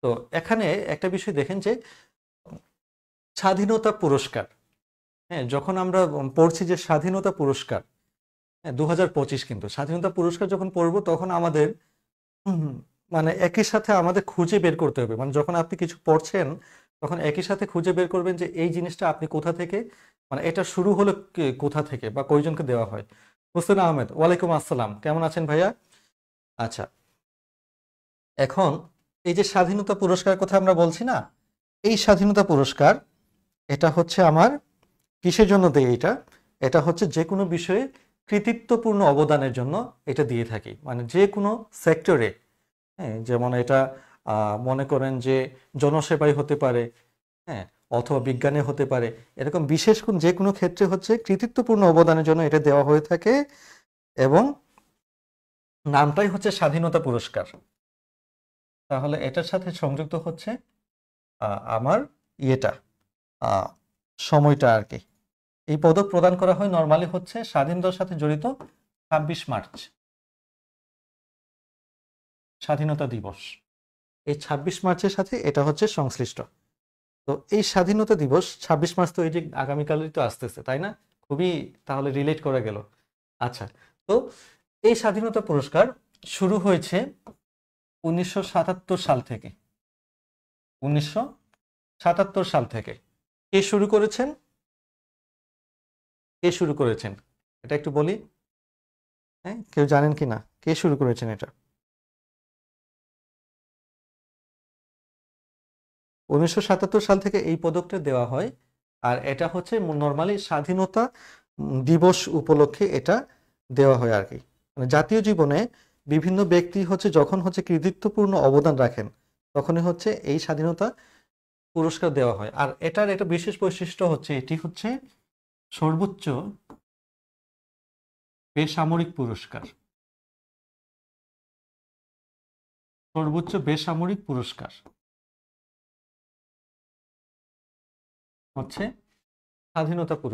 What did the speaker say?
তো এখানে একটা বিষয় দেখেন যে স্বাধীনতা পুরস্কার, হ্যাঁ, যখন আমরা পড়ছি যে স্বাধীনতা পুরস্কার, হ্যাঁ, 2025 কিন্তু স্বাধীনতা পুরস্কার যখন পড়বো তখন আমাদের মানে একই সাথে আমাদের খুঁজে বের করতে হবে, মানে যখন আপনি কিছু পড়ছেন তখন একই সাথে খুঁজে বের করবেন যে এই জিনিসটা আপনি কোথা থেকে, মানে এটা শুরু হলো কোথা থেকে বা কয়জনকে দেওয়া হয়। হোসেন আহমেদ, ওয়ালাইকুম আসসালাম, কেমন আছেন ভাইয়া? আচ্ছা, এখন এই যে স্বাধীনতা পুরস্কার কথা আমরা বলছি না, এই স্বাধীনতা পুরস্কার এটা হচ্ছে আমার কিসের জন্য দেয় এটা, এটা হচ্ছে যে কোনো বিষয়ে কৃতিত্বপূর্ণ অবদানের জন্য এটা দিয়ে থাকি, মানে যে কোনো সেক্টরে, হ্যাঁ, যেমন এটা মনে করেন যে জনসেবাই হতে পারে, হ্যাঁ, অথবা বিজ্ঞানে হতে পারে, এরকম বিশেষ কোন যে কোনো ক্ষেত্রে হচ্ছে কৃতিত্বপূর্ণ অবদানের জন্য এটা দেওয়া হয়ে থাকে এবং নামটাই হচ্ছে স্বাধীনতা পুরস্কার। তাহলে এটার সাথে সংযুক্ত হচ্ছে আমার ইয়েটা, আহ, সময়টা আর কি। এই পদক প্রদান করা হয় নর্মালি হচ্ছে স্বাধীনতার সাথে জড়িত 26 মার্চ, স্বাধীনতা দিবস। এই 26 মার্চের সাথে এটা হচ্ছে সংশ্লিষ্ট। তো এই স্বাধীনতা দিবস 26 মার্চ তো এই যে আগামীকালই তো আসতেছে, তাই না? খুবই তাহলে রিলেট করা গেল। আচ্ছা, তো এই স্বাধীনতা পুরস্কার শুরু হয়েছে 1977 সাল থেকে। 1977 সাল থেকে কে শুরু করেছেন? কে শুরু করেছেন এটা একটু বলি, হ্যাঁ, কেউ জানেন কি না কে শুরু করেছেন এটা? 1977 সাল থেকে এই পদকটা দেওয়া হয়। আর এটা হচ্ছে নর্মালি স্বাধীনতা দিবস উপলক্ষে এটা দেওয়া হয় আর কি। মানে জাতীয় জীবনে বিভিন্ন ব্যক্তি হচ্ছে যখন হচ্ছে কৃতিত্বপূর্ণ অবদান রাখেন তখনই হচ্ছে এই স্বাধীনতা পুরস্কার দেওয়া হয়। আর এটার একটা বিশেষ বৈশিষ্ট্য হচ্ছে এটি হচ্ছে সর্বোচ্চ বেসামরিক পুরস্কার। সর্বোচ্চ বেসামরিক পুরস্কার হচ্ছে স্বাধীনতা পুরস্কার।